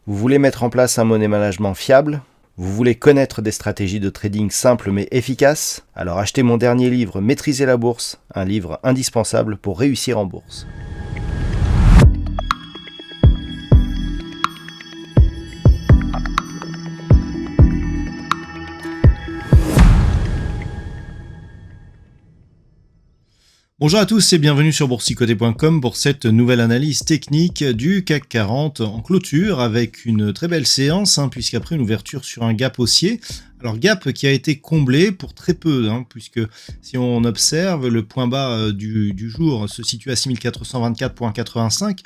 Vous voulez mettre en place un money management fiable? Vous voulez connaître des stratégies de trading simples mais efficaces? Alors achetez mon dernier livre Maîtriser la bourse, un livre indispensable pour réussir en bourse. Bonjour à tous et bienvenue sur boursicoté.com pour cette nouvelle analyse technique du CAC 40 en clôture avec une très belle séance puisqu'après une ouverture sur un gap haussier. Alors gap qui a été comblé pour très peu puisque si on observe le point bas du jour se situe à 6424,85.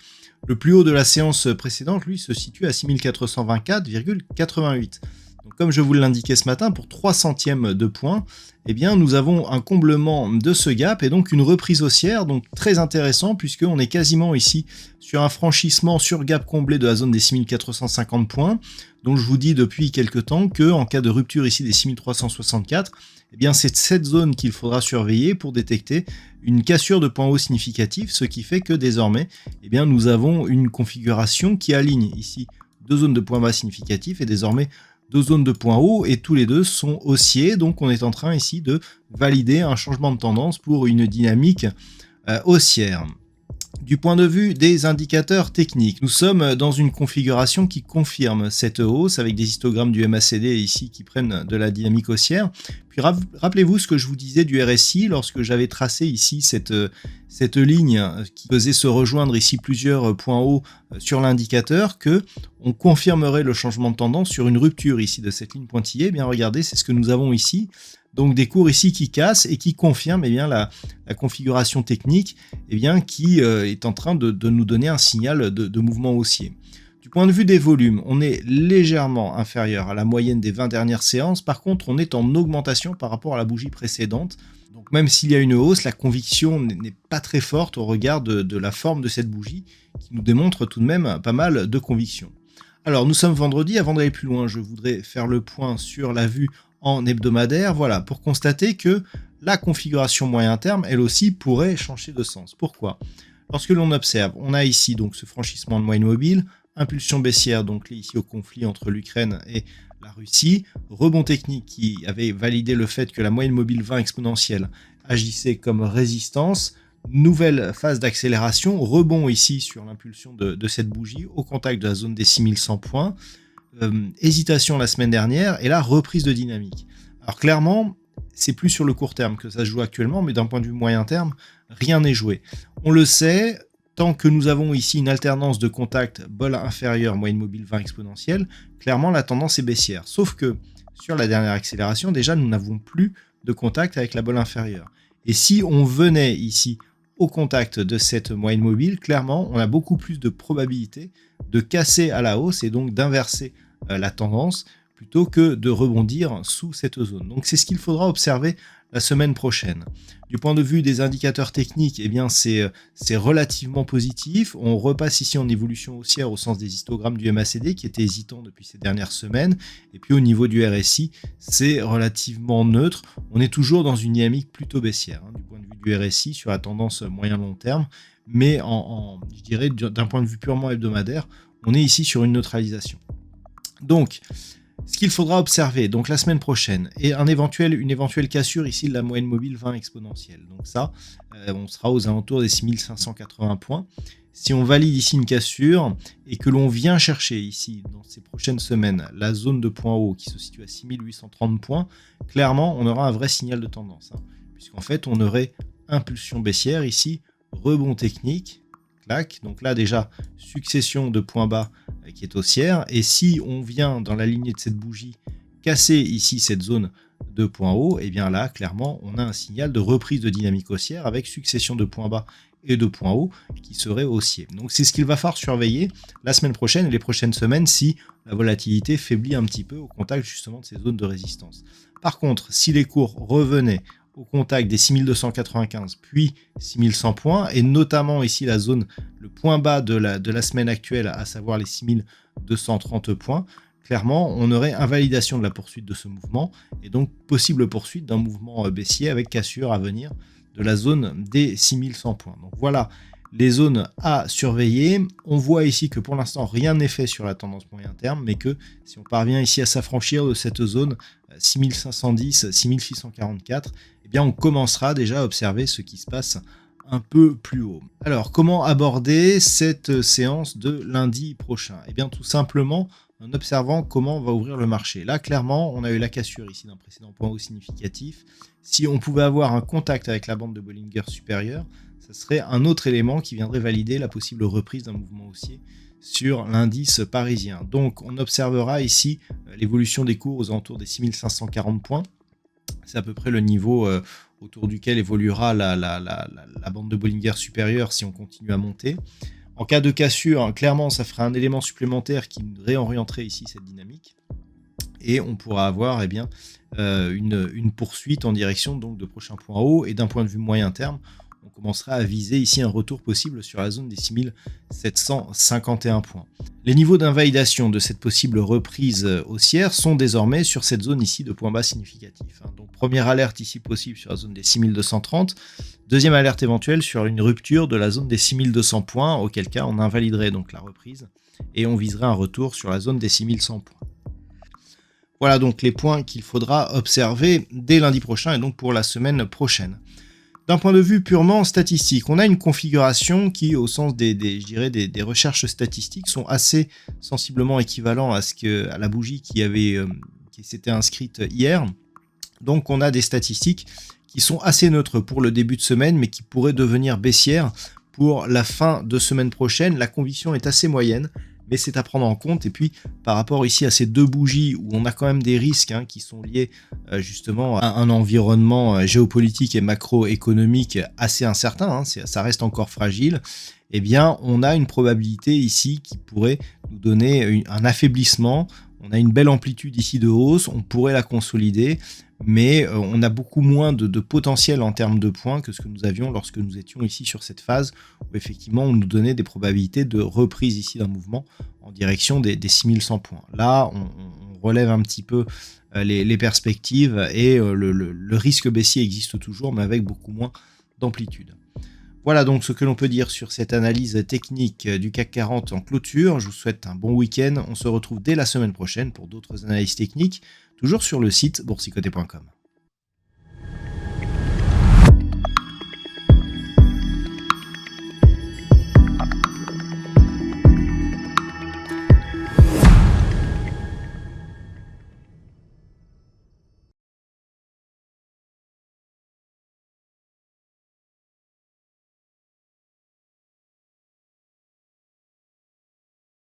Le plus haut de la séance précédente lui se situe à 6424,88. Donc, comme je vous l'indiquais ce matin, pour 3 centièmes de point, eh bien, nous avons un comblement de ce gap et donc une reprise haussière, donc très intéressant puisqu'on est quasiment ici sur un franchissement sur gap comblé de la zone des 6450 points. Donc je vous dis depuis quelques temps que en cas de rupture ici des 6364, eh bien c'est cette zone qu'il faudra surveiller pour détecter une cassure de point haut significatif, ce qui fait que désormais, eh bien, nous avons une configuration qui aligne ici deux zones de point bas significatifs et désormais deux zones de points hauts et tous les deux sont haussiers, donc on est en train ici de valider un changement de tendance pour une dynamique haussière. Du point de vue des indicateurs techniques, nous sommes dans une configuration qui confirme cette hausse avec des histogrammes du MACD ici qui prennent de la dynamique haussière. Puis rappelez-vous ce que je vous disais du RSI lorsque j'avais tracé ici cette ligne qui faisait se rejoindre ici plusieurs points hauts sur l'indicateur, que on confirmerait le changement de tendance sur une rupture ici de cette ligne pointillée. Eh bien regardez, c'est ce que nous avons ici. Donc des cours ici qui cassent et qui confirment la configuration technique qui est en train de nous donner un signal de mouvement haussier. Du point de vue des volumes, on est légèrement inférieur à la moyenne des 20 dernières séances. Par contre, on est en augmentation par rapport à la bougie précédente. Donc même s'il y a une hausse, la conviction n'est pas très forte au regard de la forme de cette bougie qui nous démontre tout de même pas mal de conviction. Alors nous sommes vendredi, avant d'aller plus loin, je voudrais faire le point sur la vue en hebdomadaire, voilà, pour constater que la configuration moyen terme, elle aussi, pourrait changer de sens. Pourquoi? Lorsque l'on observe, on a ici donc ce franchissement de moyenne mobile, impulsion baissière, donc liée ici au conflit entre l'Ukraine et la Russie, rebond technique qui avait validé le fait que la moyenne mobile 20 exponentielle agissait comme résistance, nouvelle phase d'accélération, rebond ici sur l'impulsion de cette bougie au contact de la zone des 6100 points, hésitation la semaine dernière et là reprise de dynamique. Alors clairement, c'est plus sur le court terme que ça se joue actuellement, mais d'un point de vue moyen terme, rien n'est joué. On le sait, tant que nous avons ici une alternance de contact bol inférieur, moyenne mobile 20 exponentielle, clairement la tendance est baissière. Sauf que sur la dernière accélération, déjà nous n'avons plus de contact avec la bol inférieure. Et si on venait ici au contact de cette moyenne mobile, clairement on a beaucoup plus de probabilité de casser à la hausse et donc d'inverser la tendance plutôt que de rebondir sous cette zone. Donc c'est ce qu'il faudra observer la semaine prochaine. Du point de vue des indicateurs techniques, eh bien c'est relativement positif. On repasse ici en évolution haussière au sens des histogrammes du MACD qui était hésitant depuis ces dernières semaines. Et puis au niveau du RSI, c'est relativement neutre. On est toujours dans une dynamique plutôt baissière du point de vue du RSI sur la tendance moyen-long terme. Mais je dirais d'un point de vue purement hebdomadaire, on est ici sur une neutralisation. Donc, ce qu'il faudra observer donc la semaine prochaine est une éventuelle cassure ici de la moyenne mobile 20 exponentielle. Donc ça, on sera aux alentours des 6580 points. Si on valide ici une cassure et que l'on vient chercher ici dans ces prochaines semaines la zone de point haut qui se situe à 6830 points, clairement on aura un vrai signal de tendance. Puisqu'en fait on aurait impulsion baissière ici, rebond technique, clac. Donc là déjà succession de points bas qui est haussière, et si on vient dans la lignée de cette bougie casser ici cette zone de points hauts, et bien là clairement on a un signal de reprise de dynamique haussière avec succession de points bas et de points hauts qui seraient haussiers. Donc c'est ce qu'il va falloir surveiller la semaine prochaine et les prochaines semaines si la volatilité faiblit un petit peu au contact justement de ces zones de résistance. Par contre, si les cours revenaient au contact des 6295 puis 6100 points, et notamment ici la zone, le point bas de la semaine actuelle, à savoir les 6230 points, clairement, on aurait invalidation de la poursuite de ce mouvement et donc possible poursuite d'un mouvement baissier avec cassure à venir de la zone des 6100 points. Donc voilà les zones à surveiller. On voit ici que pour l'instant rien n'est fait sur la tendance moyen terme, mais que si on parvient ici à s'affranchir de cette zone 6510, 6644, eh bien on commencera déjà à observer ce qui se passe un peu plus haut. Alors comment aborder cette séance de lundi prochain? Eh bien tout simplement en observant comment va ouvrir le marché. Là clairement on a eu la cassure ici d'un précédent point haut significatif. Si on pouvait avoir un contact avec la bande de Bollinger supérieure, ça serait un autre élément qui viendrait valider la possible reprise d'un mouvement haussier sur l'indice parisien. Donc on observera ici l'évolution des cours aux alentours des 6540 points. C'est à peu près le niveau autour duquel évoluera la bande de Bollinger supérieure si on continue à monter. En cas de cassure, clairement ça ferait un élément supplémentaire qui réorienterait ici cette dynamique. Et on pourra avoir une poursuite en direction donc, de prochains points hauts. Et d'un point de vue moyen terme, on commencera à viser ici un retour possible sur la zone des 6751 points. Les niveaux d'invalidation de cette possible reprise haussière sont désormais sur cette zone ici de points bas significatifs. Donc première alerte ici possible sur la zone des 6230, deuxième alerte éventuelle sur une rupture de la zone des 6200 points, auquel cas on invaliderait donc la reprise et on viserait un retour sur la zone des 6100 points. Voilà donc les points qu'il faudra observer dès lundi prochain et donc pour la semaine prochaine. D'un point de vue purement statistique, on a une configuration qui, au sens des recherches statistiques, sont assez sensiblement équivalents à la bougie qui s'était inscrite hier. Donc on a des statistiques qui sont assez neutres pour le début de semaine, mais qui pourraient devenir baissières pour la fin de semaine prochaine. La conviction est assez moyenne, mais c'est à prendre en compte. Et puis, par rapport ici à ces deux bougies, où on a quand même des risques qui sont liés justement à un environnement géopolitique et macroéconomique assez incertain, ça reste encore fragile, eh bien, on a une probabilité ici qui pourrait nous donner un affaiblissement. On a une belle amplitude ici de hausse, on pourrait la consolider, mais on a beaucoup moins de potentiel en termes de points que ce que nous avions lorsque nous étions ici sur cette phase où effectivement on nous donnait des probabilités de reprise ici d'un mouvement en direction des 6100 points. Là, on relève un petit peu les perspectives et le risque baissier existe toujours, mais avec beaucoup moins d'amplitude. Voilà donc ce que l'on peut dire sur cette analyse technique du CAC 40 en clôture. Je vous souhaite un bon week-end. On se retrouve dès la semaine prochaine pour d'autres analyses techniques, toujours sur le site boursicoté.com.